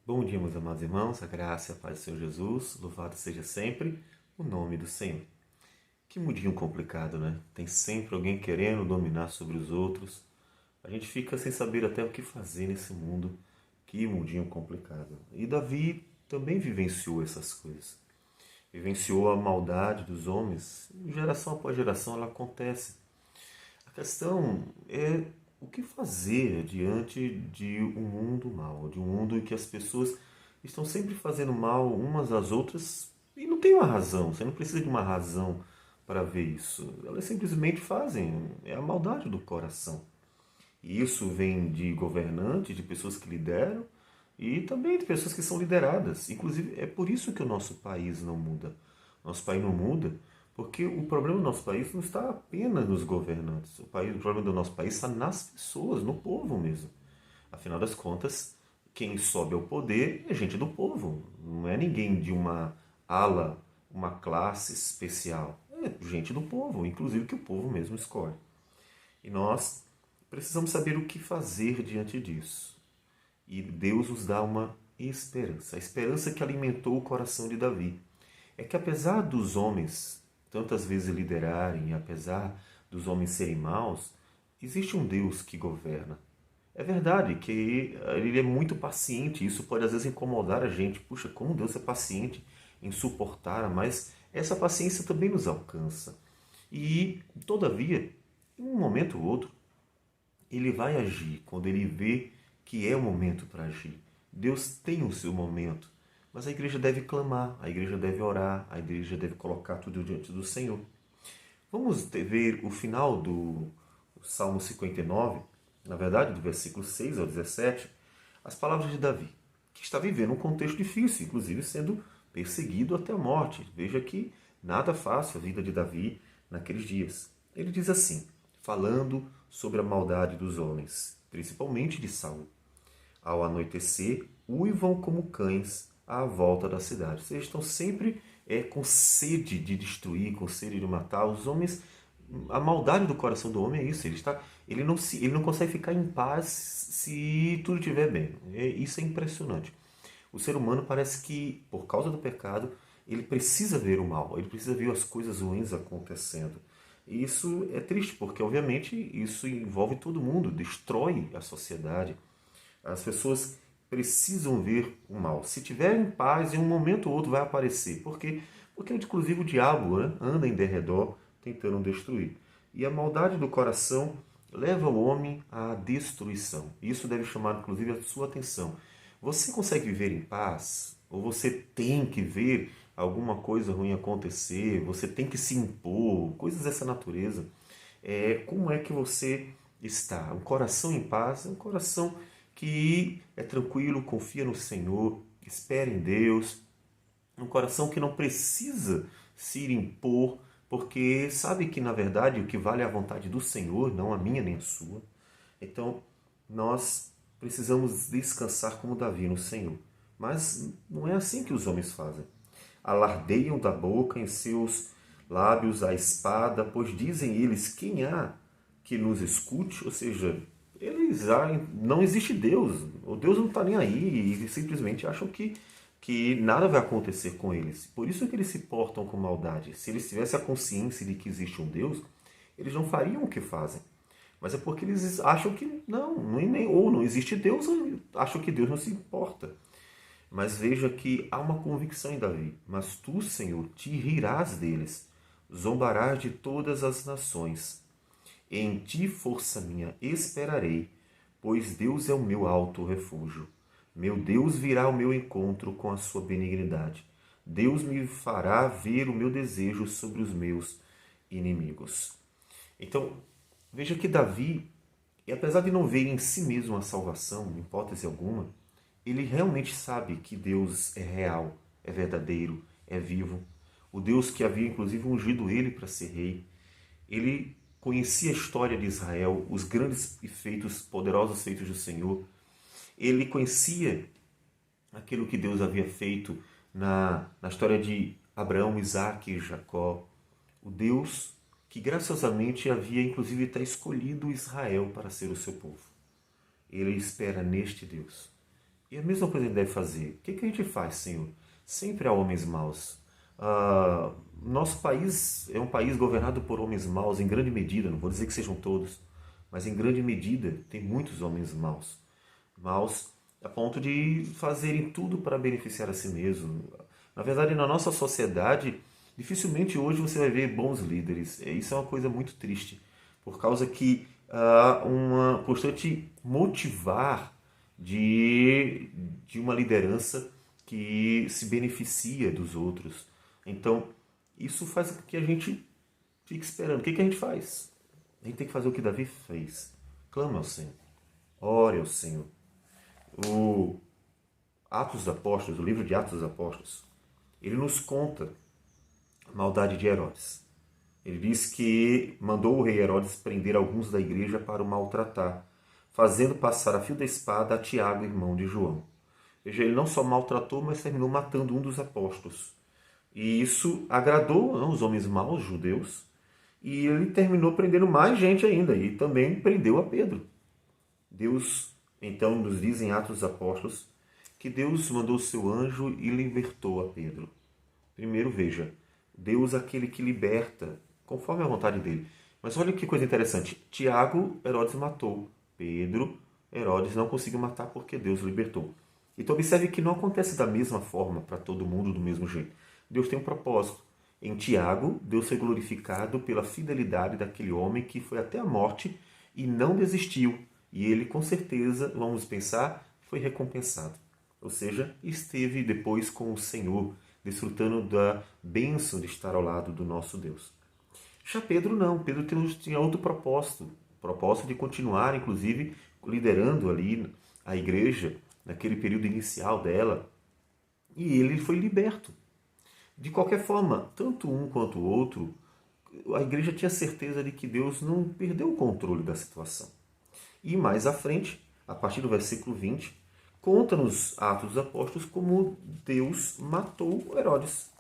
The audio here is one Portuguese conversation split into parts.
Bom dia, meus amados irmãos, a graça e a paz do Senhor Jesus, louvado seja sempre o nome do Senhor. Que mundinho complicado, né? Tem sempre alguém querendo dominar sobre os outros. A gente fica sem saber até o que fazer nesse mundo. Que mundinho complicado. E Davi também vivenciou essas coisas. Vivenciou a maldade dos homens. Geração após geração ela acontece. A questão é o que fazer diante de um mundo mau, de um mundo em que as pessoas estão sempre fazendo mal umas às outras e não tem uma razão, você não precisa de uma razão para ver isso. Elas simplesmente fazem, é a maldade do coração. E isso vem de governantes, de pessoas que lideram e também de pessoas que são lideradas. Inclusive, é por isso que o nosso país não muda. Nosso país não muda porque o problema do nosso país não está apenas nos governantes. O problema do nosso país está nas pessoas, no povo mesmo. Afinal das contas, quem sobe ao poder é gente do povo. Não é ninguém de uma ala, uma classe especial. É gente do povo, inclusive que o povo mesmo escolhe. E nós precisamos saber o que fazer diante disso. E Deus nos dá uma esperança. A esperança que alimentou o coração de Davi. É que apesar dos homens tantas vezes liderarem, apesar dos homens serem maus, existe um Deus que governa. É verdade que ele é muito paciente, isso pode às vezes incomodar a gente. Puxa, como Deus é paciente em suportar, mas essa paciência também nos alcança. E, todavia, em um momento ou outro, ele vai agir quando ele vê que é o momento para agir. Deus tem o seu momento, mas a igreja deve clamar, a igreja deve orar, a igreja deve colocar tudo diante do Senhor. Vamos ver o final do Salmo 59, na verdade, do versículo 6 ao 17, as palavras de Davi, que está vivendo um contexto difícil, inclusive sendo perseguido até a morte. Veja que nada fácil a vida de Davi naqueles dias. Ele diz assim, falando sobre a maldade dos homens, principalmente de Saul. Ao anoitecer, uivam como cães à volta da cidade. Vocês estão sempre com sede de destruir, com sede de matar. Os homens, a maldade do coração do homem é isso. Ele não consegue ficar em paz se tudo estiver bem. Isso é impressionante. O ser humano parece que, por causa do pecado, ele precisa ver o mal, ele precisa ver as coisas ruins acontecendo. E isso é triste, porque, obviamente, isso envolve todo mundo, destrói a sociedade. As pessoas precisam ver o mal. Se tiver em paz, em um momento ou outro vai aparecer. Por quê? Porque, inclusive, o diabo, né, anda em derredor tentando destruir. E a maldade do coração leva o homem à destruição. Isso deve chamar, inclusive, a sua atenção. Você consegue viver em paz? Ou você tem que ver alguma coisa ruim acontecer? Você tem que se impor? Coisas dessa natureza. Como é que você está? Um coração em paz é um coração que é tranquilo, confia no Senhor, espera em Deus. Um coração que não precisa se impor, porque sabe que, na verdade, o que vale é a vontade do Senhor, não a minha nem a sua. Então, nós precisamos descansar como Davi no Senhor. Mas não é assim que os homens fazem. Alardeiam da boca em seus lábios a espada, pois dizem eles, quem há que nos escute? Ou seja, não existe Deus. O Deus não está nem aí e simplesmente acham que nada vai acontecer com eles. Por isso que eles se portam com maldade. Se eles tivessem a consciência de que existe um Deus, eles não fariam o que fazem. Mas é porque eles acham que ou não existe Deus, ou acham que Deus não se importa. Mas veja que há uma convicção em Davi. Mas tu, Senhor, te rirás deles, zombarás de todas as nações. Em ti, força minha, esperarei, pois Deus é o meu alto refúgio. Meu Deus virá ao meu encontro com a sua benignidade. Deus me fará ver o meu desejo sobre os meus inimigos. Então, veja que Davi, e apesar de não ver em si mesmo a salvação, em hipótese alguma, ele realmente sabe que Deus é real, é verdadeiro, é vivo. O Deus que havia inclusive ungido ele para ser rei. Ele conhecia a história de Israel, os grandes feitos, poderosos feitos do Senhor. Ele conhecia aquilo que Deus havia feito na história de Abraão, Isaque e Jacó. O Deus que graciosamente havia inclusive até escolhido Israel para ser o seu povo. Ele espera neste Deus. E a mesma coisa a gente deve fazer. O que a gente faz, Senhor? Sempre há homens maus. Nosso país é um país governado por homens maus em grande medida, não vou dizer que sejam todos, mas em grande medida tem muitos homens maus. Maus a ponto de fazerem tudo para beneficiar a si mesmo. Na verdade, na nossa sociedade, dificilmente hoje você vai ver bons líderes. Isso é uma coisa muito triste, por causa que há uma constante motivar de uma liderança que se beneficia dos outros. Então, isso faz com que a gente fique esperando. O que a gente faz? A gente tem que fazer o que Davi fez. Clama ao Senhor. Ore ao Senhor. O Atos dos Apóstolos, o livro de Atos dos Apóstolos, ele nos conta a maldade de Herodes. Ele diz que mandou o rei Herodes prender alguns da igreja para o maltratar, fazendo passar a fio da espada a Tiago, irmão de João. Veja, ele não só maltratou, mas terminou matando um dos apóstolos. E isso agradou os homens maus, judeus, e ele terminou prendendo mais gente ainda, e também prendeu a Pedro. Deus, então, nos diz em Atos dos Apóstolos, que Deus mandou o seu anjo e libertou a Pedro. Primeiro, veja, Deus é aquele que liberta, conforme a vontade dele. Mas olha que coisa interessante. Tiago, Herodes matou. Pedro, Herodes não conseguiu matar porque Deus libertou. Então observe que não acontece da mesma forma para todo mundo, do mesmo jeito. Deus tem um propósito. Em Tiago, Deus foi glorificado pela fidelidade daquele homem que foi até a morte e não desistiu. E ele, com certeza, vamos pensar, foi recompensado. Ou seja, esteve depois com o Senhor, desfrutando da bênção de estar ao lado do nosso Deus. Já Pedro não. Pedro tinha outro propósito. O propósito de continuar, inclusive, liderando ali a igreja, naquele período inicial dela. E ele foi liberto. De qualquer forma, tanto um quanto o outro, a igreja tinha certeza de que Deus não perdeu o controle da situação. E mais à frente, a partir do versículo 20, conta nos Atos dos Apóstolos como Deus matou Herodes.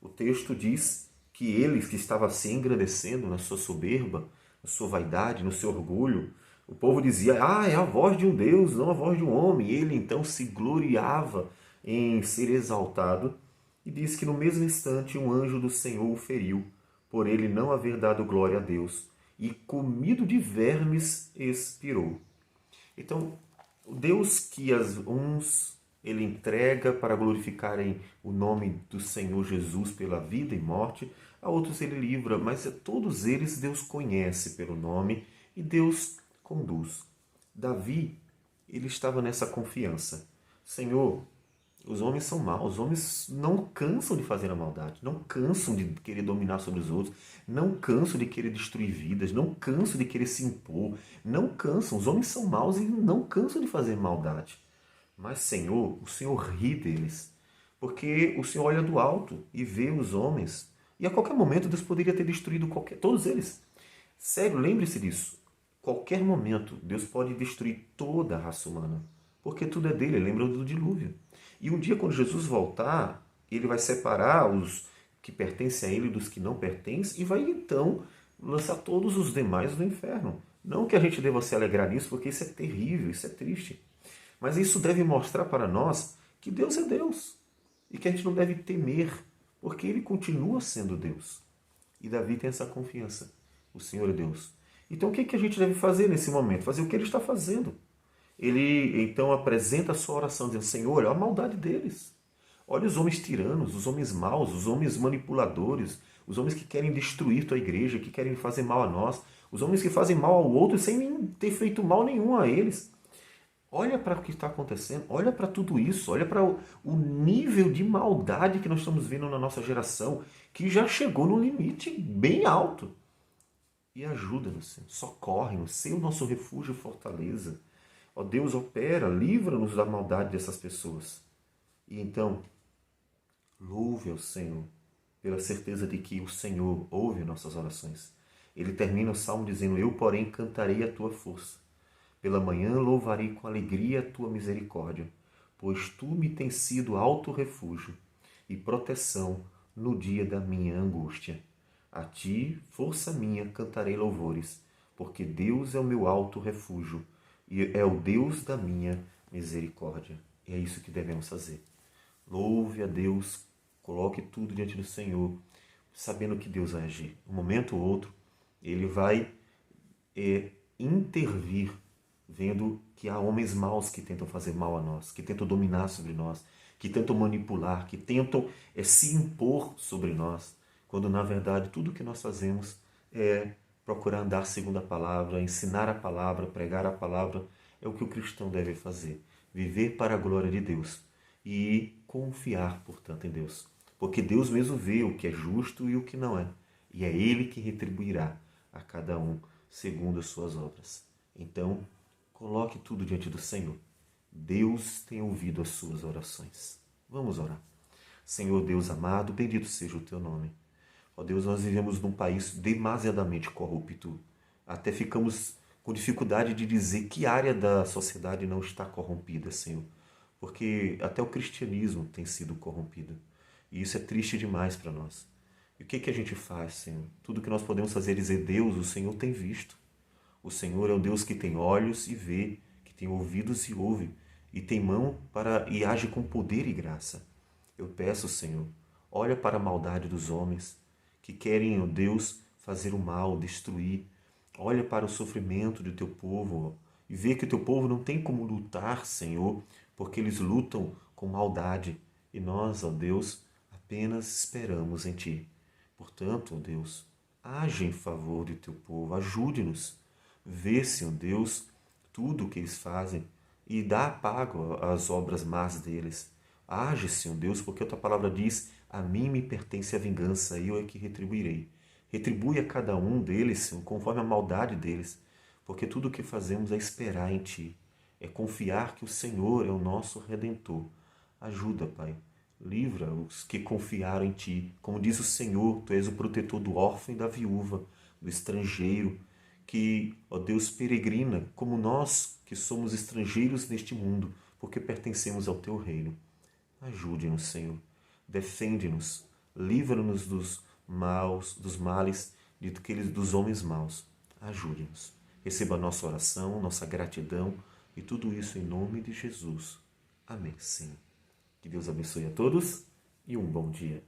O texto diz que ele, que estava se engrandecendo na sua soberba, na sua vaidade, no seu orgulho, o povo dizia, é a voz de um Deus, não a voz de um homem. E ele então se gloriava em ser exaltado e diz que no mesmo instante um anjo do Senhor o feriu, por ele não haver dado glória a Deus, e comido de vermes expirou. Então, o Deus que uns ele entrega para glorificarem o nome do Senhor Jesus pela vida e morte, a outros ele livra, mas a todos eles Deus conhece pelo nome e Deus conduz. Davi, ele estava nessa confiança. Senhor, os homens são maus, os homens não cansam de fazer a maldade, não cansam de querer dominar sobre os outros, não cansam de querer destruir vidas, não cansam de querer se impor, não cansam, os homens são maus e não cansam de fazer maldade. Mas, Senhor, o Senhor ri deles, porque o Senhor olha do alto e vê os homens, e a qualquer momento Deus poderia ter destruído todos eles. Sério, lembre-se disso. Qualquer momento Deus pode destruir toda a raça humana, porque tudo é dele, lembra do dilúvio. E um dia, quando Jesus voltar, ele vai separar os que pertencem a ele dos que não pertencem e vai então lançar todos os demais no inferno. Não que a gente deva se alegrar nisso, porque isso é terrível, isso é triste. Mas isso deve mostrar para nós que Deus é Deus e que a gente não deve temer, porque ele continua sendo Deus. E Davi tem essa confiança. O Senhor é Deus. Então o que a gente deve fazer nesse momento? Fazer o que ele está fazendo. Ele então apresenta a sua oração dizendo, Senhor, olha a maldade deles. Olha os homens tiranos, os homens maus, os homens manipuladores, os homens que querem destruir tua igreja, que querem fazer mal a nós, os homens que fazem mal ao outro sem nem ter feito mal nenhum a eles. Olha para o que está acontecendo, olha para tudo isso, olha para o nível de maldade que nós estamos vendo na nossa geração, que já chegou no limite bem alto. E ajuda-nos, Senhor, socorre-nos, seja o nosso refúgio e fortaleza. Ó Deus, opera, livra-nos da maldade dessas pessoas. E então, louve ao Senhor pela certeza de que o Senhor ouve nossas orações. Ele termina o salmo dizendo, eu, porém, cantarei a tua força. Pela manhã louvarei com alegria a tua misericórdia, pois tu me tens sido alto refúgio e proteção no dia da minha angústia. A ti, força minha, cantarei louvores, porque Deus é o meu alto refúgio e é o Deus da minha misericórdia. E é isso que devemos fazer. Louve a Deus, coloque tudo diante do Senhor, sabendo que Deus vai agir. Um momento ou outro, Ele vai intervir, vendo que há homens maus que tentam fazer mal a nós, que tentam dominar sobre nós, que tentam manipular, que tentam se impor sobre nós, quando na verdade tudo que nós fazemos é procurar andar segundo a palavra, ensinar a palavra, pregar a palavra, é o que o cristão deve fazer. Viver para a glória de Deus e confiar, portanto, em Deus. Porque Deus mesmo vê o que é justo e o que não é. E é Ele que retribuirá a cada um segundo as suas obras. Então, coloque tudo diante do Senhor. Deus tem ouvido as suas orações. Vamos orar. Senhor Deus amado, bendito seja o teu nome. Ó Deus, nós vivemos num país demasiadamente corrupto. Até ficamos com dificuldade de dizer que área da sociedade não está corrompida, Senhor. Porque até o cristianismo tem sido corrompido. E isso é triste demais para nós. E o que a gente faz, Senhor? Tudo que nós podemos fazer é dizer: Deus, o Senhor tem visto. O Senhor é o Deus que tem olhos e vê, que tem ouvidos e ouve, e tem mão para e age com poder e graça. Eu peço, Senhor, olha para a maldade dos homens que querem, ó Deus, fazer o mal, destruir. Olha para o sofrimento do teu povo e vê que o teu povo não tem como lutar, Senhor, porque eles lutam com maldade. E nós, ó Deus, apenas esperamos em Ti. Portanto, ó Deus, age em favor do teu povo, ajude-nos. Vê, Senhor Deus, tudo o que eles fazem e dá pago às obras más deles. Age, Senhor Deus, porque a tua palavra diz: a mim me pertence a vingança, e eu é que retribuirei. Retribui a cada um deles, Senhor, conforme a maldade deles, porque tudo o que fazemos é esperar em Ti, é confiar que o Senhor é o nosso Redentor. Ajuda, Pai. Livra os que confiaram em Ti. Como diz o Senhor, Tu és o protetor do órfão e da viúva, do estrangeiro, que, ó Deus, peregrina, como nós que somos estrangeiros neste mundo, porque pertencemos ao Teu reino. Ajude-nos, Senhor. Defende-nos. Livra-nos dos maus, dos males, dos homens maus. Ajude-nos. Receba a nossa oração, nossa gratidão e tudo isso em nome de Jesus. Amém, Senhor. Que Deus abençoe a todos e um bom dia.